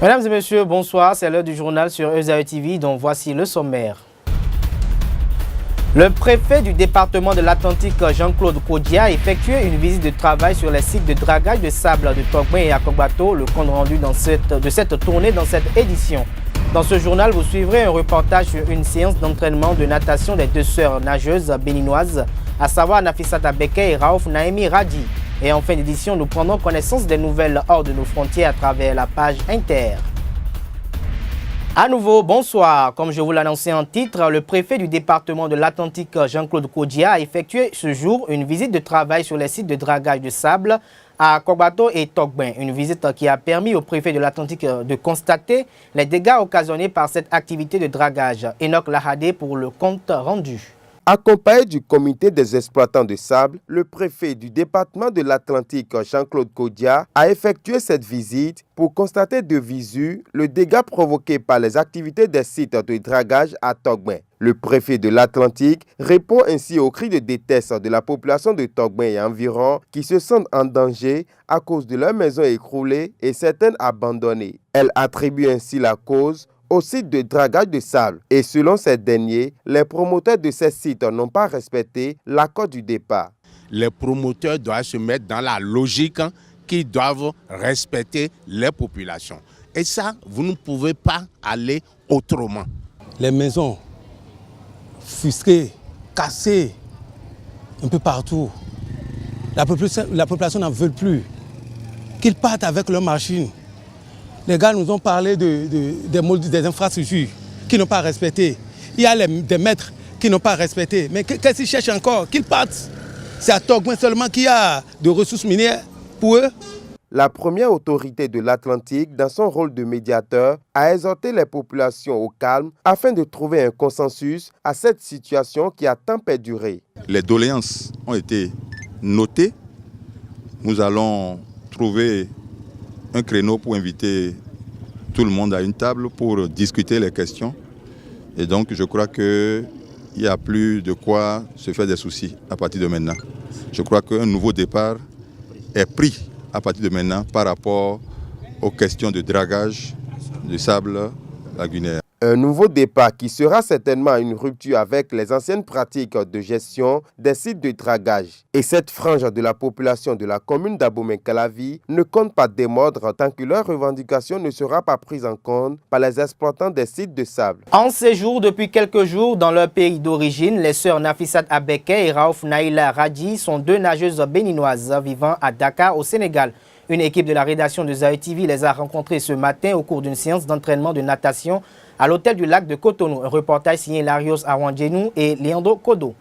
Mesdames et messieurs, bonsoir. C'est l'heure du journal sur Esaü TV, dont voici le sommaire. Le préfet du département de l'Atlantique, Jean-Claude Kodia, a effectué une visite de travail sur les sites de dragage de sable de Togben et Akogbato. Le compte rendu de cette tournée dans cette édition. Dans ce journal, vous suivrez un reportage sur une séance d'entraînement de natation des deux sœurs nageuses béninoises, à savoir Nafissata Beke et Raouf Naimi Radi. Et en fin d'édition, nous prendrons connaissance des nouvelles hors de nos frontières à travers la page Inter. À nouveau, bonsoir. Comme je vous l'annonçais en titre, le préfet du département de l'Atlantique, Jean-Claude Kodia, a effectué ce jour une visite de travail sur les sites de dragage de sable à Akogbato et Togben. Une visite qui a permis au préfet de l'Atlantique de constater les dégâts occasionnés par cette activité de dragage. Enoch Lahade pour le compte rendu. Accompagné du comité des exploitants de sable, le préfet du département de l'Atlantique, Jean-Claude Kodia, a effectué cette visite pour constater de visu le dégât provoqué par les activités des sites de dragage à Togben. Le préfet de l'Atlantique répond ainsi aux cris de détresse de la population de Togben et environ qui se sentent en danger à cause de leurs maisons écroulées et certaines abandonnées. Elle attribue ainsi la cause au site de dragage de sable. Et selon ces derniers, les promoteurs de ces sites n'ont pas respecté l'accord du départ. Les promoteurs doivent se mettre dans la logique qu'ils doivent respecter les populations. Et ça, vous ne pouvez pas aller autrement. Les maisons fusquées, cassées, un peu partout. La population n'en veut plus. Qu'ils partent avec leurs machines. Les gars nous ont parlé des infrastructures qui n'ont pas respecté. Il y a des maîtres qui n'ont pas respecté. Mais qu'est-ce qu'ils cherchent encore? Qu'ils partent. C'est à Togben seulement qu'il y a de ressources minières pour eux. La première autorité de l'Atlantique, dans son rôle de médiateur, a exhorté les populations au calme afin de trouver un consensus à cette situation qui a tant perduré. Les doléances ont été notées. Nous allons trouver un créneau pour inviter tout le monde à une table pour discuter les questions. Et donc, je crois qu'il n'y a plus de quoi se faire des soucis à partir de maintenant. Je crois qu'un nouveau départ est pris à partir de maintenant par rapport aux questions de dragage de sable lagunaire. Un nouveau départ qui sera certainement une rupture avec les anciennes pratiques de gestion des sites de dragage. Et cette frange de la population de la commune d'Abomey-Calavi ne compte pas démordre tant que leur revendication ne sera pas prise en compte par les exploitants des sites de sable. En séjour depuis quelques jours dans leur pays d'origine, les sœurs Nafissat Abeke et Raouf Naïla Radi sont deux nageuses béninoises vivant à Dakar au Sénégal. Une équipe de la rédaction de Esaü TV les a rencontrées ce matin au cours d'une séance d'entraînement de natation à l'hôtel du lac de Cotonou. Un reportage signé Larios Awanjenou et Leandro Kodo.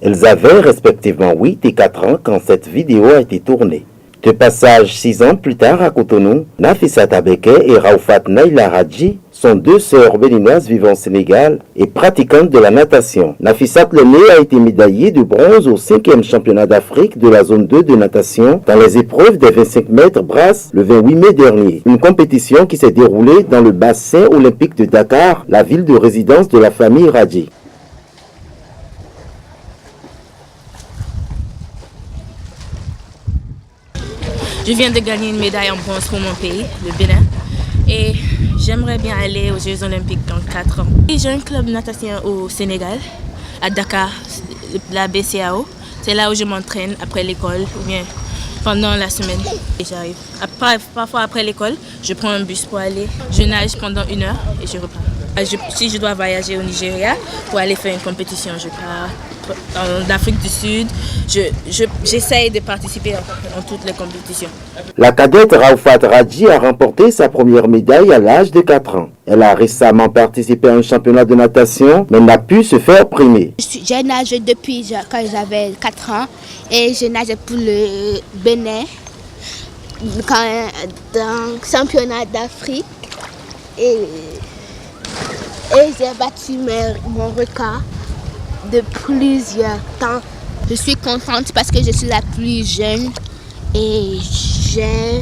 Elles avaient respectivement 8 et 4 ans quand cette vidéo a été tournée. De passage 6 ans plus tard à Cotonou, Nafissata Beke et Raoufat Naïla Radji sont deux sœurs béninoises vivant au Sénégal et pratiquantes de la natation. Nafissat l'aînée a été médaillée de bronze au 5e championnat d'Afrique de la zone 2 de natation dans les épreuves des 25 mètres brasse le 28 mai dernier. Une compétition qui s'est déroulée dans le bassin olympique de Dakar, la ville de résidence de la famille Radji. Je viens de gagner une médaille en bronze pour mon pays, le Bénin. Et j'aimerais bien aller aux Jeux Olympiques dans 4 ans. J'ai un club de natation au Sénégal, à Dakar, la BCAO. C'est là où je m'entraîne après l'école ou bien pendant la semaine. Et j'arrive. Parfois après l'école, je prends un bus pour aller. Je nage pendant 1 heure et je repars. Si je dois voyager au Nigeria pour aller faire une compétition, je pars. En Afrique du Sud, j'essaye de participer en toutes les compétitions. La cadette Raoufat Radji a remporté sa première médaille à l'âge de 4 ans. Elle a récemment participé à un championnat de natation, mais n'a pu se faire primer. J'ai nagé depuis quand j'avais 4 ans et je nageais pour le Bénin dans le championnat d'Afrique et j'ai battu mon record de plusieurs temps. Je suis contente parce que je suis la plus jeune et j'ai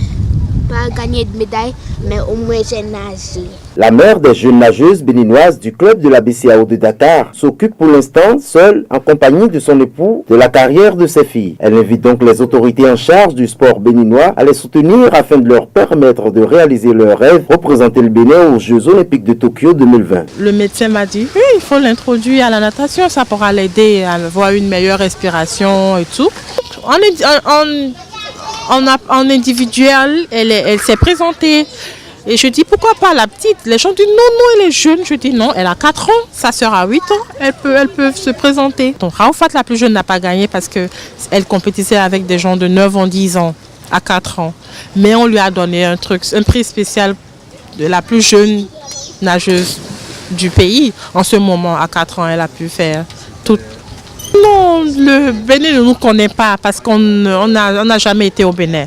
pas gagné de médaille, mais au moins j'ai nagé. La mère des jeunes nageuses béninoises du club de la BCAO de Dakar s'occupe pour l'instant seule, en compagnie de son époux, de la carrière de ses filles. Elle invite donc les autorités en charge du sport béninois à les soutenir afin de leur permettre de réaliser leur rêve, représenter le Bénin aux Jeux Olympiques de Tokyo 2020. Le médecin m'a dit oui, il faut l'introduire à la natation, ça pourra l'aider à avoir une meilleure respiration et tout. En individuel, elle s'est présentée. Et je dis pourquoi pas la petite. Les gens disent non, elle est jeune. Je dis non, elle a 4 ans, sa soeur a 8 ans, elles peuvent se présenter. Donc Raoufat, la plus jeune, n'a pas gagné parce qu'elle compétissait avec des gens de 9 ans, 10 ans, à 4 ans. Mais on lui a donné un prix spécial de la plus jeune nageuse du pays. En ce moment, à 4 ans, elle a pu faire tout. Non, le Bénin ne nous connaît pas parce qu'on n'a jamais été au Bénin.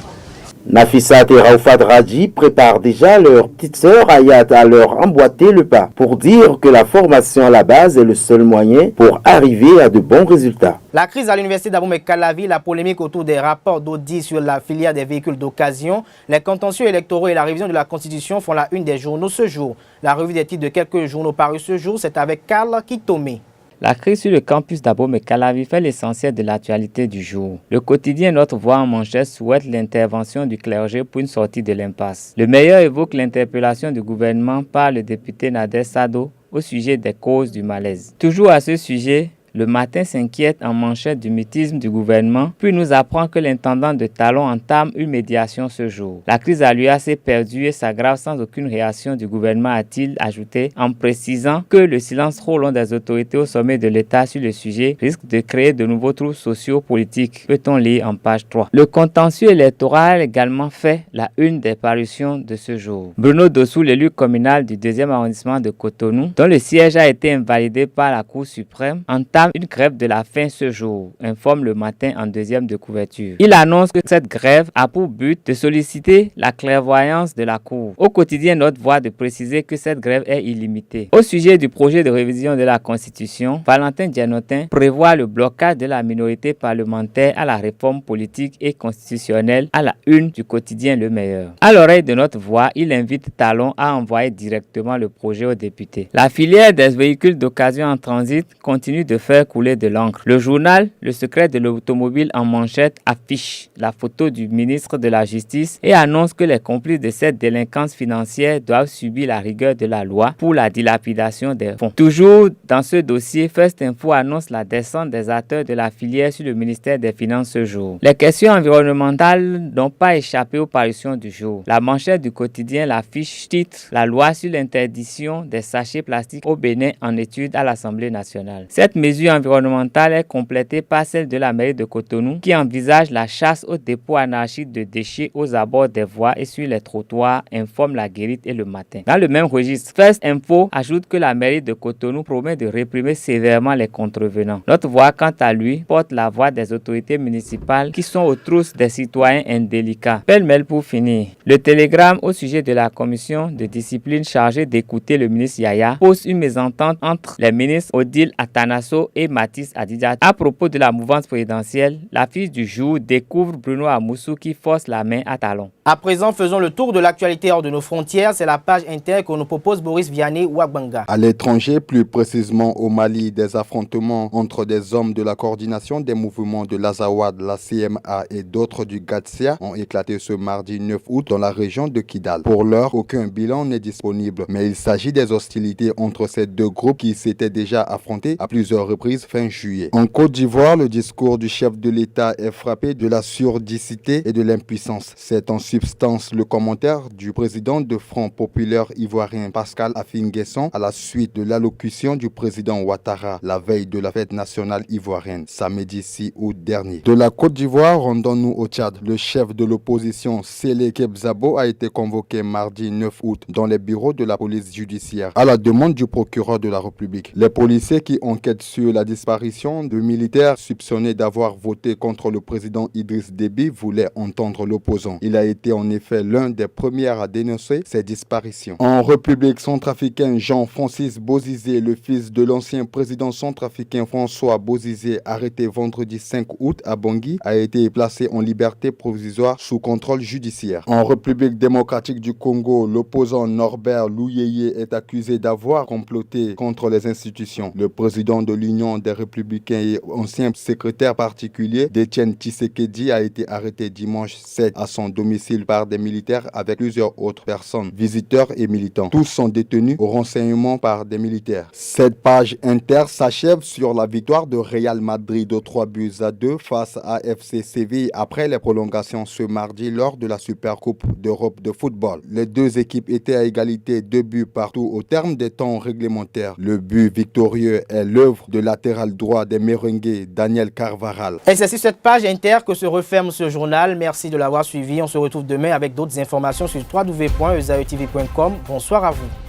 Nafissat et Raoufat Radji préparent déjà leur petite sœur Ayat à leur emboîter le pas pour dire que la formation à la base est le seul moyen pour arriver à de bons résultats. La crise à l'université d'Abomey-Calavi, la polémique autour des rapports d'audit sur la filière des véhicules d'occasion, les contentieux électoraux et la révision de la Constitution font la une des journaux ce jour. La revue des titres de quelques journaux parus ce jour, c'est avec Karl Kitome. La crise sur le campus d'Abomey-Calavi fait l'essentiel de l'actualité du jour. Le quotidien Notre Voix en manchette souhaite l'intervention du clergé pour une sortie de l'impasse. Le Meilleur évoque l'interpellation du gouvernement par le député Nader Sado au sujet des causes du malaise. Toujours à ce sujet, Le Matin s'inquiète en manchette du mutisme du gouvernement, puis nous apprend que l'intendant de Talon entame une médiation ce jour. La crise à l'UAC perdure et s'aggrave sans aucune réaction du gouvernement, a-t-il ajouté, en précisant que le silence trop long des autorités au sommet de l'État sur le sujet risque de créer de nouveaux troubles socio-politiques, peut-on lire en page 3. Le contentieux électoral également fait la une des parutions de ce jour. Bruno Dossou, l'élu communal du 2e arrondissement de Cotonou, dont le siège a été invalidé par la Cour suprême, entame une grève de la faim ce jour, informe Le Matin en deuxième de couverture. Il annonce que cette grève a pour but de solliciter la clairvoyance de la Cour. Au quotidien, Notre Voix de préciser que cette grève est illimitée. Au sujet du projet de révision de la Constitution, Valentin Dianotin prévoit le blocage de la minorité parlementaire à la réforme politique et constitutionnelle à la une du quotidien Le Meilleur. À l'oreille de Notre Voix, il invite Talon à envoyer directement le projet aux députés. La filière des véhicules d'occasion en transit continue de faire couler de l'encre. Le journal Le Secret de l'automobile en manchette affiche la photo du ministre de la Justice et annonce que les complices de cette délinquance financière doivent subir la rigueur de la loi pour la dilapidation des fonds. Toujours dans ce dossier, First Info annonce la descente des acteurs de la filière sur le ministère des Finances ce jour. Les questions environnementales n'ont pas échappé aux parutions du jour. La manchette du quotidien l'affiche titre « La loi sur l'interdiction des sachets plastiques au Bénin en étude à l'Assemblée nationale ». Cette mesure environnementale est complétée par celle de la mairie de Cotonou qui envisage la chasse aux dépôts anarchiques de déchets aux abords des voies et sur les trottoirs, informe La Guérite et Le Matin. Dans le même registre, First Info ajoute que la mairie de Cotonou promet de réprimer sévèrement les contrevenants. Notre Voix, quant à lui, porte la voix des autorités municipales qui sont aux trousses des citoyens indélicats. Pêle-mêle pour finir. Le Télégramme au sujet de la commission de discipline chargée d'écouter le ministre Yaya pose une mésentente entre les ministres Odile Atanasso et Mathis Adidja. À propos de la mouvance présidentielle, l'affiche du jour découvre Bruno Amoussou qui force la main à Talon. À présent, faisons le tour de l'actualité hors de nos frontières. C'est la page inter que nous propose Boris Vianney Ouagbanga. À l'étranger, plus précisément au Mali, des affrontements entre des hommes de la coordination des mouvements de l'Azawad, la CMA et d'autres du Gatsia ont éclaté ce mardi 9 août dans la région de Kidal. Pour l'heure, aucun bilan n'est disponible, mais il s'agit des hostilités entre ces deux groupes qui s'étaient déjà affrontés à plusieurs reprises fin juillet. En Côte d'Ivoire, le discours du chef de l'État est frappé de la surdicité et de l'impuissance. C'est en substance le commentaire du président de Front populaire ivoirien Pascal Affi-N'Guesson à la suite de l'allocution du président Ouattara la veille de la fête nationale ivoirienne, samedi 6 août dernier. De la Côte d'Ivoire, rendons-nous au Tchad. Le chef de l'opposition Sélé Kebzabo a été convoqué mardi 9 août dans les bureaux de la police judiciaire à la demande du procureur de la République. Les policiers qui enquêtent sur sur la disparition de militaires soupçonnés d'avoir voté contre le président Idriss Déby voulait entendre l'opposant. Il a été en effet l'un des premiers à dénoncer ces disparitions. En République centrafricaine, Jean-Francis Bozizé, le fils de l'ancien président centrafricain François Bozizé, arrêté vendredi 5 août à Bangui, a été placé en liberté provisoire sous contrôle judiciaire. En République démocratique du Congo, l'opposant Norbert Louyeye est accusé d'avoir comploté contre les institutions. Le président de l'Union des Républicains et ancien secrétaire particulier d'Étienne Tshisekedi a été arrêté dimanche 7 à son domicile par des militaires avec plusieurs autres personnes, visiteurs et militants. Tous sont détenus au renseignement par des militaires. Cette page Inter s'achève sur la victoire de Real Madrid aux 3-2 face à FC Séville après les prolongations ce mardi lors de la Supercoupe d'Europe de football. Les deux équipes étaient à égalité, 2 buts partout au terme des temps réglementaires. Le but victorieux est l'œuvre de latéral droit des Merengues, Daniel Carvajal. Et c'est sur cette page Inter que se referme ce journal. Merci de l'avoir suivi. On se retrouve demain avec d'autres informations sur www.ezaetv.com. Bonsoir à vous.